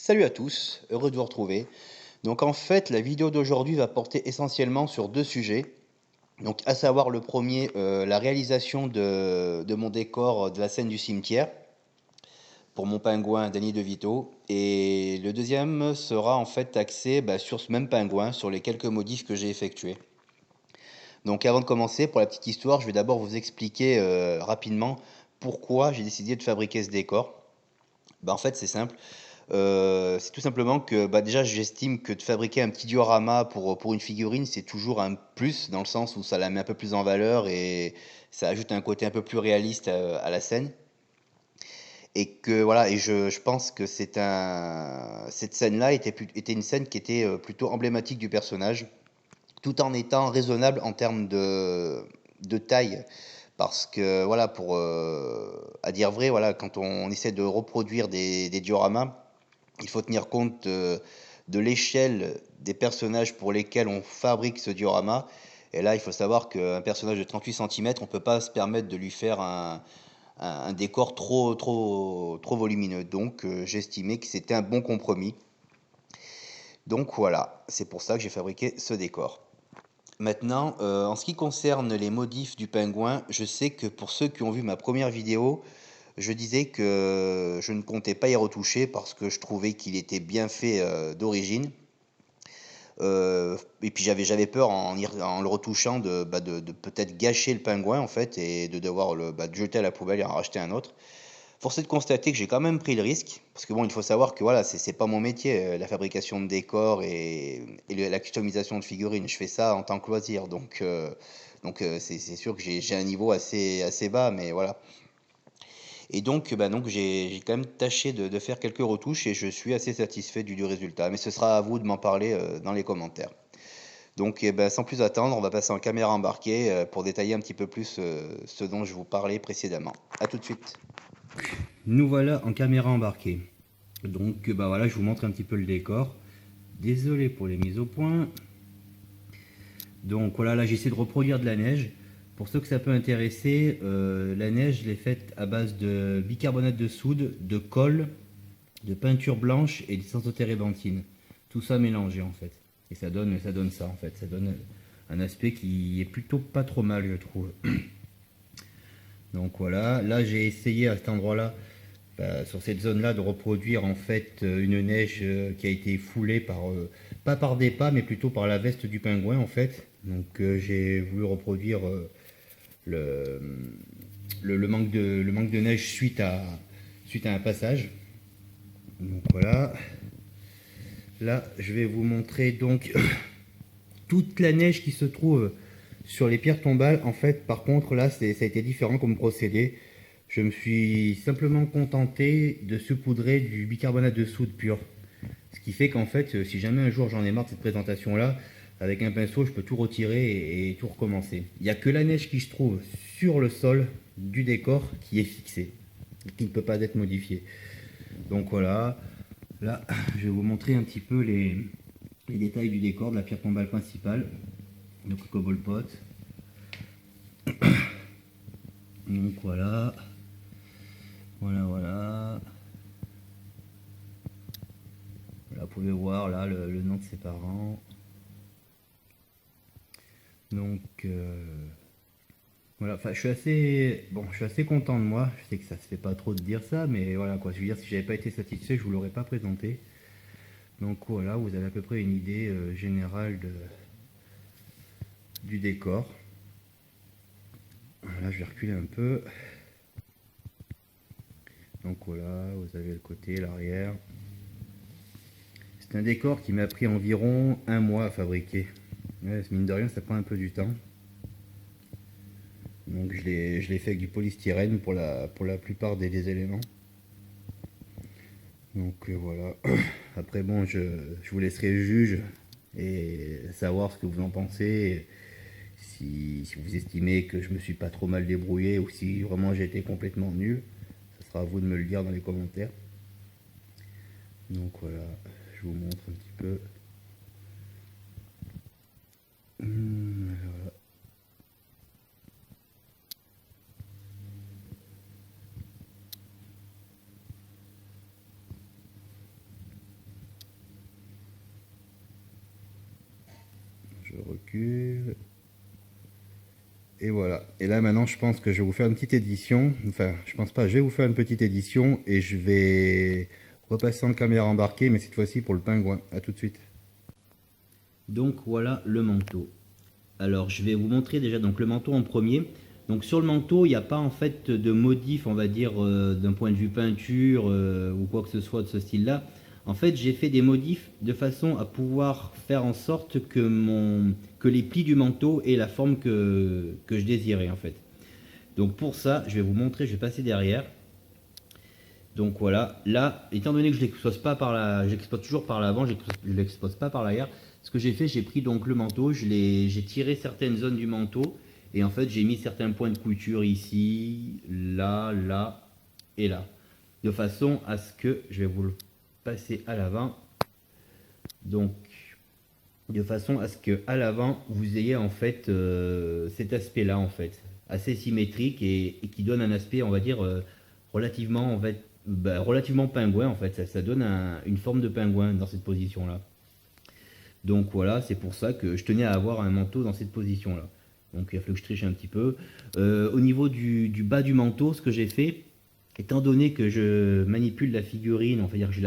Salut à tous, heureux de vous retrouver. Donc en fait, la vidéo d'aujourd'hui va porter essentiellement sur deux sujets. Donc à savoir le premier, la réalisation de mon décor de la scène du cimetière pour mon pingouin Danny DeVito. Et le deuxième sera en fait axé sur ce même pingouin, sur les quelques modifs que j'ai effectués. Donc avant de commencer, pour la petite histoire, je vais d'abord vous expliquer rapidement pourquoi j'ai décidé de fabriquer ce décor. En fait, c'est simple. C'est tout simplement que, déjà, j'estime que de fabriquer un petit diorama pour une figurine, c'est toujours un plus, dans le sens où ça la met un peu plus en valeur et ça ajoute un côté un peu plus réaliste à la scène. Et que voilà, et je pense que cette scène-là était une scène qui était plutôt emblématique du personnage, tout en étant raisonnable en termes de taille. Parce que voilà, à dire vrai, voilà, quand on essaie de reproduire des dioramas, il faut tenir compte de l'échelle des personnages pour lesquels on fabrique ce diorama. Et là, il faut savoir qu'un personnage de 38 centimètres, on ne peut pas se permettre de lui faire un décor trop volumineux. Donc, j'estimais que c'était un bon compromis. Donc voilà, c'est pour ça que j'ai fabriqué ce décor. Maintenant, en ce qui concerne les modifs du pingouin, je sais que pour ceux qui ont vu ma première vidéo, je disais que je ne comptais pas y retoucher parce que je trouvais qu'il était bien fait d'origine. Et puis j'avais peur en le retouchant de peut-être gâcher le pingouin en fait et de devoir le jeter à la poubelle et en racheter un autre. Force est de constater que j'ai quand même pris le risque, parce que bon, il faut savoir que voilà, c'est pas mon métier, la fabrication de décors et la customisation de figurines. Je fais ça en tant que loisir, donc c'est sûr que j'ai un niveau assez bas, mais voilà. Et donc j'ai quand même tâché de faire quelques retouches et je suis assez satisfait du résultat. Mais ce sera à vous de m'en parler dans les commentaires. Donc sans plus attendre, on va passer en caméra embarquée pour détailler un petit peu plus ce dont je vous parlais précédemment. A tout de suite. Nous voilà en caméra embarquée. Donc voilà, je vous montre un petit peu le décor. Désolé pour les mises au point. Donc voilà, là j'essaie de reproduire de la neige. Pour ceux que ça peut intéresser, la neige, je l'ai faite à base de bicarbonate de soude, de colle, de peinture blanche et d'essence de térébenthine. Tout ça mélangé en fait. Et ça donne ça en fait. Ça donne un aspect qui est plutôt pas trop mal, je trouve. Donc voilà, là j'ai essayé à cet endroit-là, sur cette zone-là, de reproduire en fait une neige qui a été foulée pas par des pas, mais plutôt par la veste du pingouin en fait. Donc j'ai voulu reproduire le, le manque de neige suite à un passage. Donc voilà. Là, je vais vous montrer donc toute la neige qui se trouve sur les pierres tombales. En fait, par contre, là, ça a été différent comme procédé. Je me suis simplement contenté de saupoudrer du bicarbonate de soude pur. Ce qui fait qu'en fait, si jamais un jour j'en ai marre de cette présentation-là, avec un pinceau, je peux tout retirer et tout recommencer. Il n'y a que la neige qui se trouve sur le sol du décor qui est fixée, qui ne peut pas être modifiée. Donc voilà, là, je vais vous montrer un petit peu les détails du décor de la pierre tombale principale, donc le cobble pot. Donc voilà, voilà. Là, vous pouvez voir là le nom de ses parents. Donc voilà, enfin je suis assez content de moi. Je sais que ça se fait pas trop de dire ça, mais voilà quoi. Je veux dire, si j'avais pas été satisfait, je vous l'aurais pas présenté. Donc voilà, vous avez à peu près une idée générale du décor. Voilà, je vais reculer un peu. Donc voilà, vous avez le côté, l'arrière. C'est un décor qui m'a pris environ un mois à fabriquer. Ouais, mine de rien, ça prend un peu du temps. Donc je l'ai fait avec du polystyrène pour la plupart des éléments. Donc voilà. Après bon, je vous laisserai juge et savoir ce que vous en pensez. Si vous estimez que je me suis pas trop mal débrouillé ou si vraiment j'ai été complètement nul, ça sera à vous de me le dire dans les commentaires. Donc voilà, je vous montre un petit peu. Voilà. je recule. Et voilà. Et là maintenant, je pense que je vais vous faire une petite édition. Enfin, je pense pas. Je vais vous faire une petite édition et je vais repasser en caméra embarquée, mais cette fois-ci pour le pingouin. À tout de suite. Donc voilà le manteau. Alors je vais vous montrer déjà donc le manteau en premier. Donc sur le manteau, il n'y a pas en fait de modif, on va dire, d'un point de vue peinture ou quoi que ce soit de ce style-là. En fait, j'ai fait des modifs de façon à pouvoir faire en sorte que les plis du manteau aient la forme que je désirais en fait. Donc pour ça, je vais vous montrer, je vais passer derrière. Donc voilà, là, étant donné que je l'expose pas par la, j'expose toujours par l'avant, je l'expose pas par l'arrière. Ce que j'ai fait, j'ai pris donc le manteau, j'ai tiré certaines zones du manteau et en fait j'ai mis certains points de couture ici, là, là et là, de façon à ce que, je vais vous le passer à l'avant, donc de façon à ce que à l'avant vous ayez en fait cet aspect-là en fait, assez symétrique et qui donne un aspect, on va dire, relativement en fait relativement pingouin en fait, ça donne une forme de pingouin dans cette position là. Donc voilà, c'est pour ça que je tenais à avoir un manteau dans cette position là. Donc il a fallu que je triche un petit peu. Au niveau du bas du manteau, ce que j'ai fait, étant donné que je manipule la figurine, on va dire que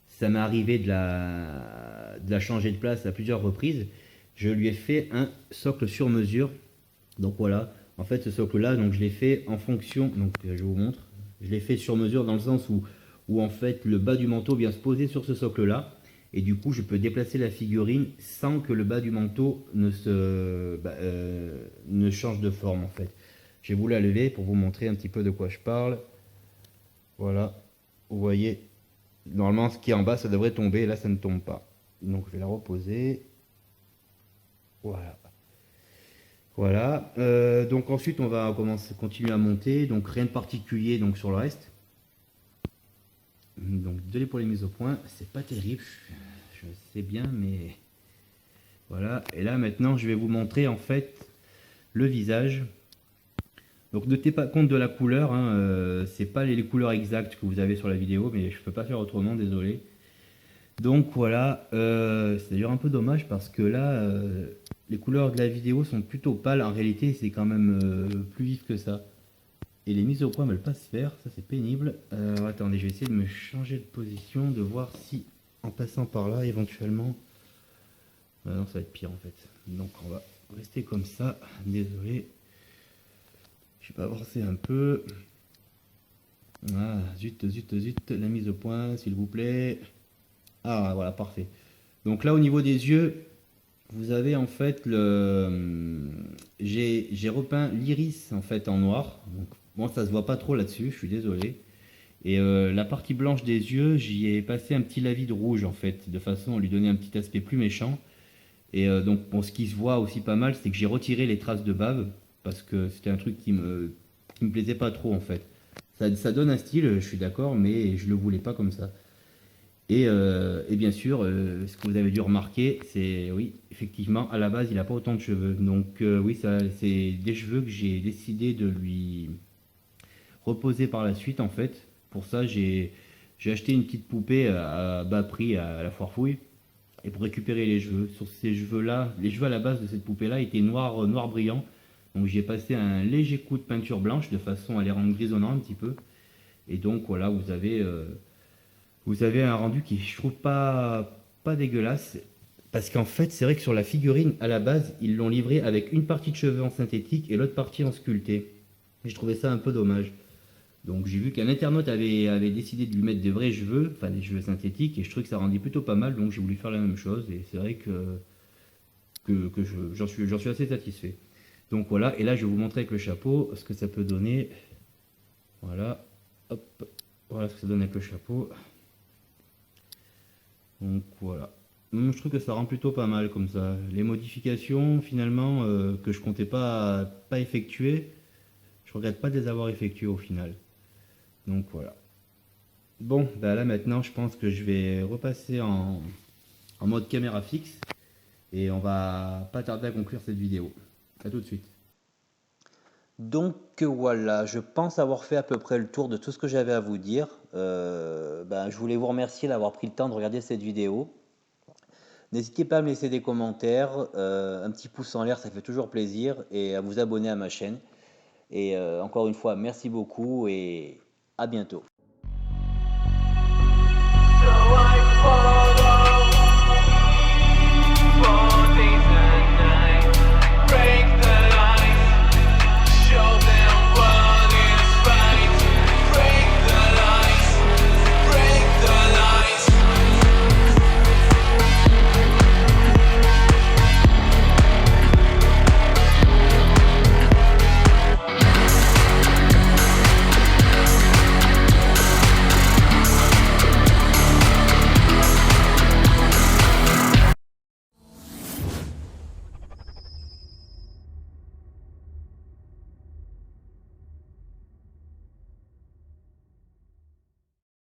ça m'est arrivé de la changer de place à plusieurs reprises, je lui ai fait un socle sur mesure. Donc voilà, en fait ce socle là, donc je l'ai fait en fonction, donc je vous montre, je l'ai fait sur mesure dans le sens où en fait le bas du manteau vient se poser sur ce socle là, et du coup je peux déplacer la figurine sans que le bas du manteau ne change de forme en fait. J'ai voulu la lever pour vous montrer un petit peu de quoi je parle. Voilà, vous voyez, normalement ce qui est en bas ça devrait tomber, là ça ne tombe pas. Donc je vais la reposer. Voilà. Voilà, donc ensuite on va continuer à monter, donc rien de particulier donc sur le reste. Donc désolé pour les mises au point, c'est pas terrible, je sais bien, mais voilà. Et là maintenant je vais vous montrer en fait le visage. Donc ne tenez pas compte de la couleur, hein, c'est pas les couleurs exactes que vous avez sur la vidéo, mais je peux pas faire autrement, désolé. Donc voilà, c'est d'ailleurs un peu dommage parce que là, les couleurs de la vidéo sont plutôt pâles. En réalité, c'est quand même plus vif que ça. Et les mises au point ne veulent pas se faire, ça c'est pénible. Attendez, je vais essayer de me changer de position, de voir si en passant par là, éventuellement... non, ça va être pire en fait. Donc on va rester comme ça, désolé. Je vais pas avancer un peu. Ah, zut, zut, zut, la mise au point, s'il vous plaît. Ah, voilà, parfait. Donc là, au niveau des yeux, vous avez en fait j'ai repeint l'iris en fait en noir. Donc, bon, ça se voit pas trop là-dessus, je suis désolé. Et la partie blanche des yeux, j'y ai passé un petit lavis de rouge en fait, de façon à lui donner un petit aspect plus méchant. Et donc, bon, ce qui se voit aussi pas mal, c'est que j'ai retiré les traces de bave parce que c'était un truc qui me plaisait pas trop en fait. Ça donne un style, je suis d'accord, mais je le voulais pas comme ça. Et bien sûr, ce que vous avez dû remarquer, c'est oui, effectivement, à la base, il n'a pas autant de cheveux. Donc oui, ça, c'est des cheveux que j'ai décidé de lui reposer par la suite, en fait. Pour ça, j'ai acheté une petite poupée à bas prix à la foire fouille. Et pour récupérer les cheveux, sur ces cheveux-là, les cheveux à la base de cette poupée-là étaient noirs, noir brillant. Donc j'ai passé un léger coup de peinture blanche de façon à les rendre grisonnants un petit peu. Et donc voilà, vous avez un rendu qui je trouve pas dégueulasse. Parce qu'en fait, c'est vrai que sur la figurine, à la base, ils l'ont livré avec une partie de cheveux en synthétique et l'autre partie en sculpté. Et je trouvais ça un peu dommage. Donc j'ai vu qu'un internaute avait décidé de lui mettre des vrais cheveux, enfin des cheveux synthétiques, et je trouvais que ça rendait plutôt pas mal, donc j'ai voulu faire la même chose, et c'est vrai que j'en suis assez satisfait. Donc voilà, et là je vais vous montrer avec le chapeau ce que ça peut donner. Voilà, hop, voilà ce que ça donne avec le chapeau. Donc voilà. Je trouve que ça rend plutôt pas mal comme ça. Les modifications finalement que je comptais pas effectuer, je regrette pas de les avoir effectuées au final. Donc voilà. Bon, bah là maintenant je pense que je vais repasser en mode caméra fixe et on va pas tarder à conclure cette vidéo. A tout de suite. Donc voilà, je pense avoir fait à peu près le tour de tout ce que j'avais à vous dire. Je voulais vous remercier d'avoir pris le temps de regarder cette vidéo. N'hésitez pas à me laisser des commentaires, un petit pouce en l'air, ça fait toujours plaisir et à vous abonner à ma chaîne et encore une fois merci beaucoup et à bientôt.